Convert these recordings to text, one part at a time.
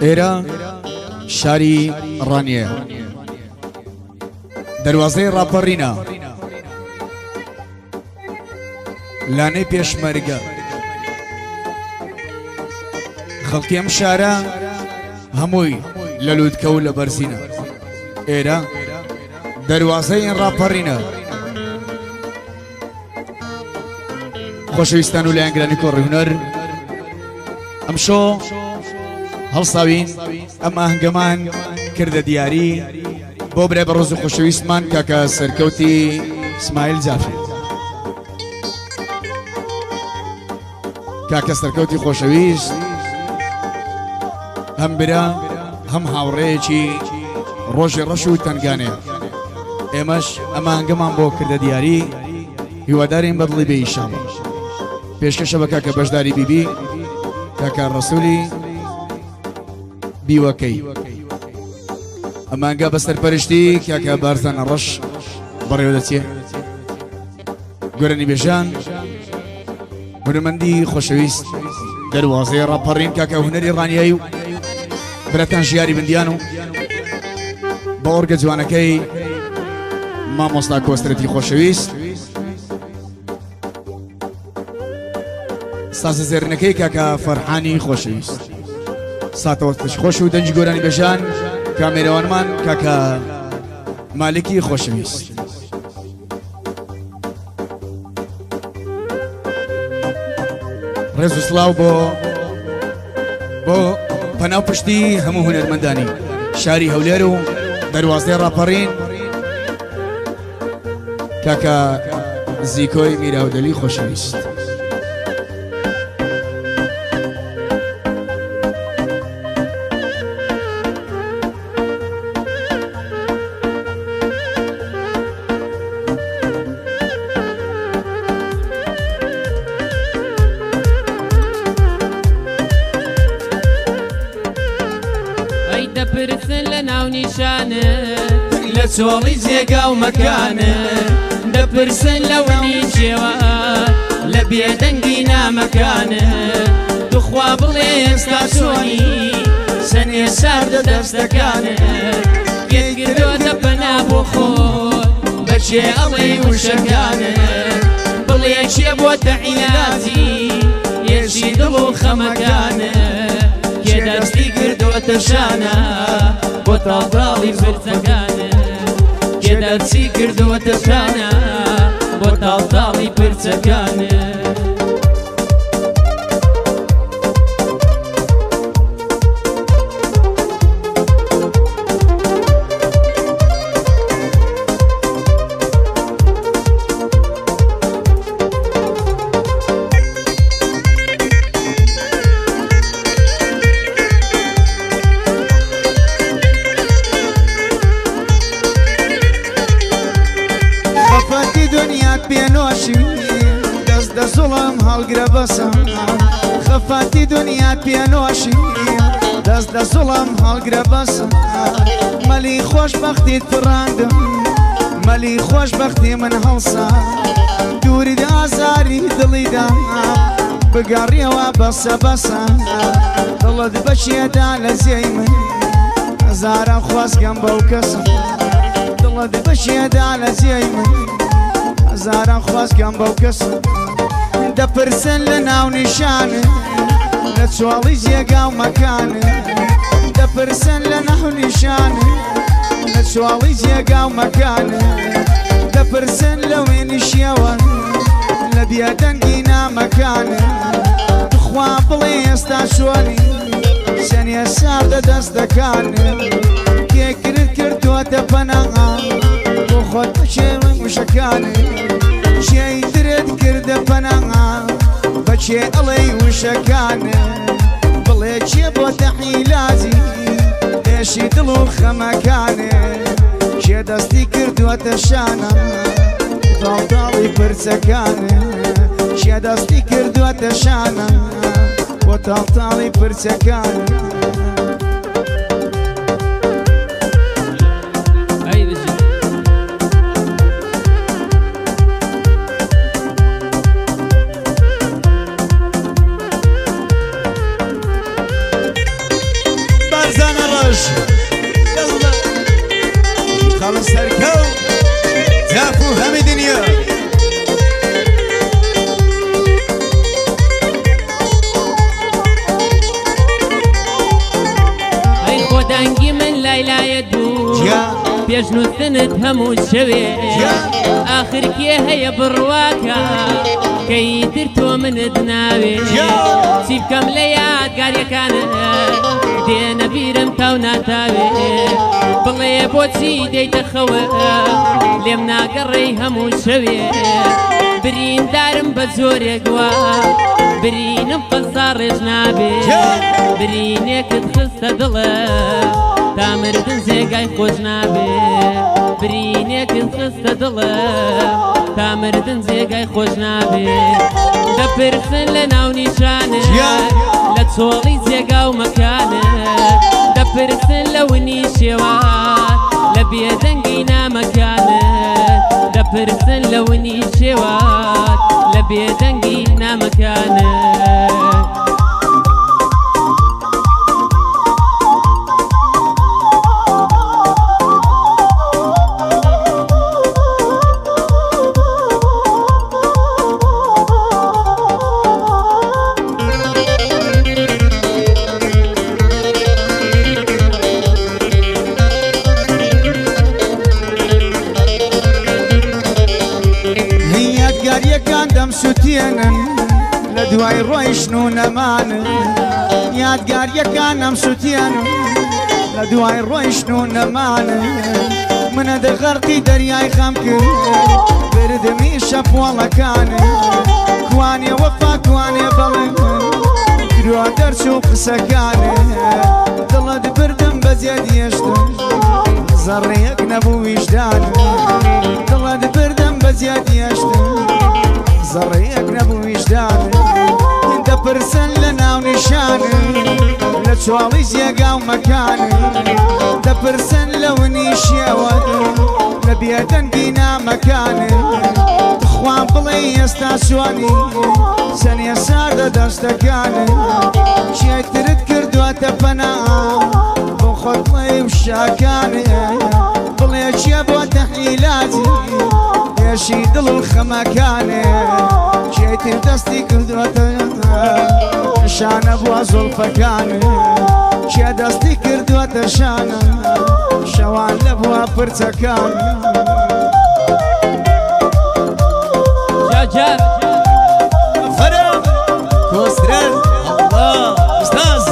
ئێرە شاری ڕانیە دەواازەی ڕاپەڕینە لانەی پێشمەرگە خەڵکی ئەم شارە هەمووی لە لووتکە و لە بەرزینە ئێرە دەواازەی ڕاپەڕینە خۆشەویستان و لایەنگرانی کۆڕی هونەر ئەمشۆ هەڵساوین ئەم ئاهەنگەمان کردە دیاری بۆ برای بە ڕۆز و خۆشەویستمان کاکە سەرکەوتی ئیسماعیل جافر کاکە سەرکەوتی خۆشەویست هەم برا هەم هاوڕێیەکی ڕۆژی ڕەش و تەنگانەیە ئێمەش ئەم ئاهەنگەمان بۆ کردە دیاری هیوادارین بەدڵی بێ ئینشاڵڵا پێشکەشە بە کاکە بەشداری بیبی کاکە ڕەسوولی بیوەکەی ئەمانگە بەسەر پەرشتی کاکە بارزانە ڕەش بەڕێوە دەچێ گۆرەنی بێژان هونەرمەندی خۆشەویست دەواازەی ڕاپەڕین کاکە هونەری ڕانیایی و برەتان ژیاری بندیان و بە ئۆرگە جوانەکەی مامۆستا کۆسترەتی خۆشەویست سازە زێرنەکەی کاکە فەرحانی خۆشەویست ساتەوە خۆش و دەنج گۆرانی بێژان کامێرەوانمان کاکە مالکی خۆشەویست ڕێز و سڵاو بۆ پەناو پشتی هەموو هونەرمەندانی شاری هەولێر و دەواازەی ڕاپەڕین کاکە زیکۆی میراودەلی خۆشەویست دەپرسن لە ناو نیشانە لە چۆڵی جێگا و مەکانە دەپرسن لەوە نیجێوە لە بێدەنگی نامەکانە توخوا بڵێ ئێستا چۆنی سەنێ ساردە دەستەکانە پێگرۆتە پەنا بۆ خۆت بەچێ ئەڵێ وشەکانە بڵێ چێ بۆتە عیلازی یێشی دڵ و خەمەکانە کێ دەستی کردوتە شانە بۆ تاڵتاڵی پرچەکانە کێ دەرچی کردوتە شانە بۆ تاڵتاڵی پرچەکانە دەست دە زوڵم هەڵگرە بەسم خەفاتی دنیات پێنۆشی دەست دە زوڵم هەڵگرە بەسم مەلی خۆشبەختیت پڕاندم مەلی خۆشبەختی من هەڵسا دووری ئازاری دڵیدا بگەڕیەوە بەسە بەسە دڵت بەشێدا لە زێی من هەزارە خوازگەم بەو کەسم دڵت بەشێدا لە زێی من هەزارە خوازگەم بەو کەسم دەپرسن لە ناو نیشانە لە چۆڵی جێگا و مەکانە دەپرسن لە ناو نیشانە لە چۆڵی جێگا و مەکانە دەپرسن لە وێنیشیەوە لە بێدەنگی نامەکانە بخوا بڵێ ئێستا چۆنی سەنێ ساردە دەستەکانە کێکرد کردوتە پەناها بۆ خۆت بچێوە وشەکانە چێی درێت کردە پەناها بەچێ ئەڵێ وشەکانە بڵێ چێ بۆتە عیلازی دێشی دڵ و خەمەکانە چێ دەستی کردوتە شانە تاڵتاڵی پرچەکانە چێ دەستی کردوتە شانە بۆ تاڵتاڵی پرچەکانە ڕۆژ خەڵە سەرکەو جاف و هەمی دنیا ئەی خۆدانگی من لایلایەت بوو پێشنووسنت هەموو شەوێ ئاخر کێ هەیە بڕواکە کەیتر تۆ منت ناوێ چی بکەم لە یادگاریەکانت دێنە بیرم تاو ناتاوێ بڵێ بۆچی دەیتە خەوە لێم ناگەڕێی هەموو شەوێ بریندارم بە زۆرێک وە برینم قەزا ڕێژ نابێ برینێکت خستە دڵە تا مردن جێگای خۆش نابێ برینێکت خستە دڵە تا مردن جێگای خۆش نابێ دەپرسن لە ناو نیشانە لە چۆڵی جێگا و مەکانە دەپرسن لە ونی شێوات لە بێدەنگی نامەکانە دەپرسن لە ونی شێوات لە بێدەنگی نامەکانە سوتێنن لە دوای ڕۆیشن و نەمانن یادگاریەکانم سوتێنن لە دوای ڕۆیشن و نەمانن منە دەغەرقی دەریای خەم کرد بردمی شەپۆڵەکانن کوانێ وەفا کوانێ بەڵێن کروا دەرچوو قسەکانن دڵت بردم بە زیادیێشتن زەڕێیەک نەبوو ویژدانن دڵت بردم بە زیادیێشتن زەڕێیەک نەبوو ویژدانن دەپرسن لە ناو نیشانن لە چۆڵی جێگا و مەکانن دەپرسن لە ونی شێوەت لە بێدەنگی نامەکانن خوان بڵێ ئێستا چۆنی سەنێ ساردە دەستەکانن چێترت کردووەتە پەنا بۆ خۆت بڵێ وشاکانن بڵێ چێ بۆ تەحیلاتی پێشی دڵ و خەمەکانێ چێتر دەستی کردوەتە شانە بووە زۆڵفەکانێ چێ دەستی کردوەتە شانە شەوان لە بووە پرچەکان جاجار فەرم کۆسترەر ئەڵڵا ئوستاز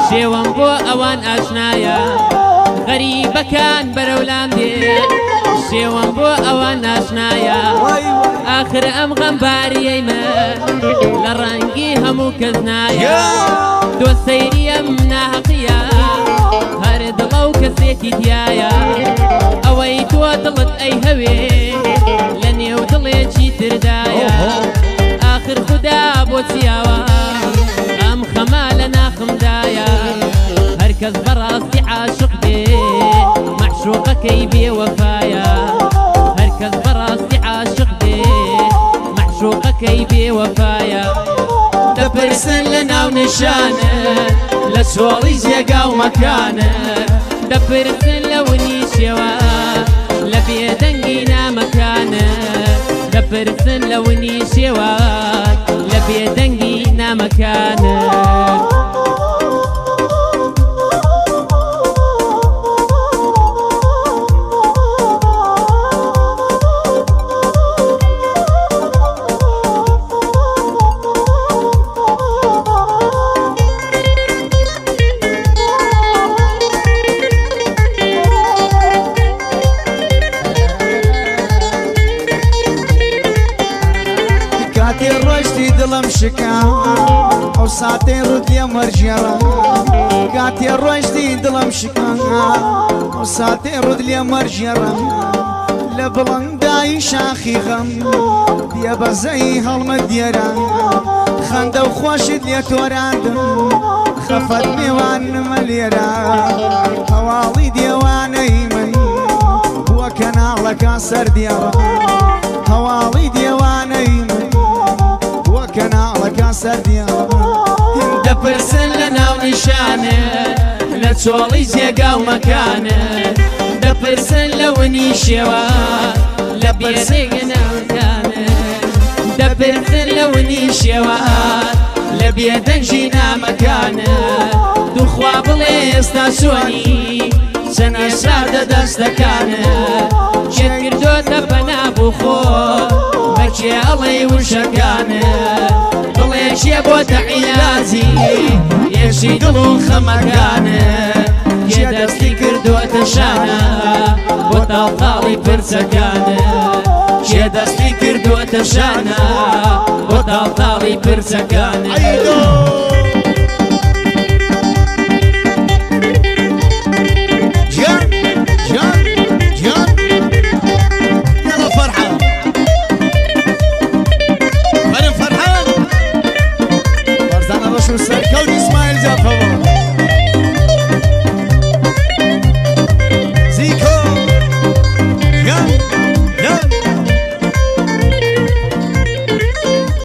شێوەم بۆ ئەوان ئاشنایە غەریبەکان بەرەولام دێ شێوەم بۆ ئەوان ئاشنایە ئاخر ئەم غەمباریەیمە لە ڕەنگی هەموو کەس نایە دۆ سەیری ئەم ناحەقیە هەر دڵە و کەسێکی تایە ئەوەی تۆ دڵت ئەی هەوێ لە نێو دڵێکی تردایە ئاخر خودا بۆ چیاوە ئەم خەما لە ناخمدایە هەرکەس بەڕاستی عاشق بێ مەعشوقەکەی بێوەفایە هەرکەس بەڕاستی عاشق بێ مەعشوقەکەی بێوەفایە دەپرسن لە ناو نیشانە لە چۆڵی جێگا و مەکانە دەپرسن لە ونی شێوە لە بێدەنگی نامەکانە دەپرسن لە ونی شێوە لە بێدەنگی نامەکانە دڵم شکان ئەو ساتەی ڕوت لێ مەرجێڕە کاتێ ڕۆیشتی دڵم شکان ئەو ساتەی ڕوت لێ مەرجێڕە لە بڵندایی شاخی غەم دیە بەزەی هەڵمە دیێرە خەندە و خۆشت لێ تۆراندم خەفەت میوانمە لێرە هەواڵی دێوانەی من بووە کەناڵەکە سەردێڕە هەواڵی دێوانەی من بووە کەناڵەکە سەردێڕە دەپرسن لە ناو نیشانە لە چۆڵی جێگا و مەکانە دەپرسن لە ونی شێوە لە بێرێگە ناوکانە دەپرسن لە ونی شێوە لە بێدەنجی نامەکانە دووخوا بڵێ ئێستا چۆنی چەند ئێسادە دەستەکانە چێت کردۆتە بەنابوو خۆ بەکێ ئەڵێ وشەکانە بڵێ چێ بۆتە عیلازی یەشی دڵ و خەمەکانە چێ دەستی کردوتە شانە بۆ تاڵتاڵی پرچەکانە چێ دەستی کردوتە شانە بۆ تاڵتاڵی پرچەکانە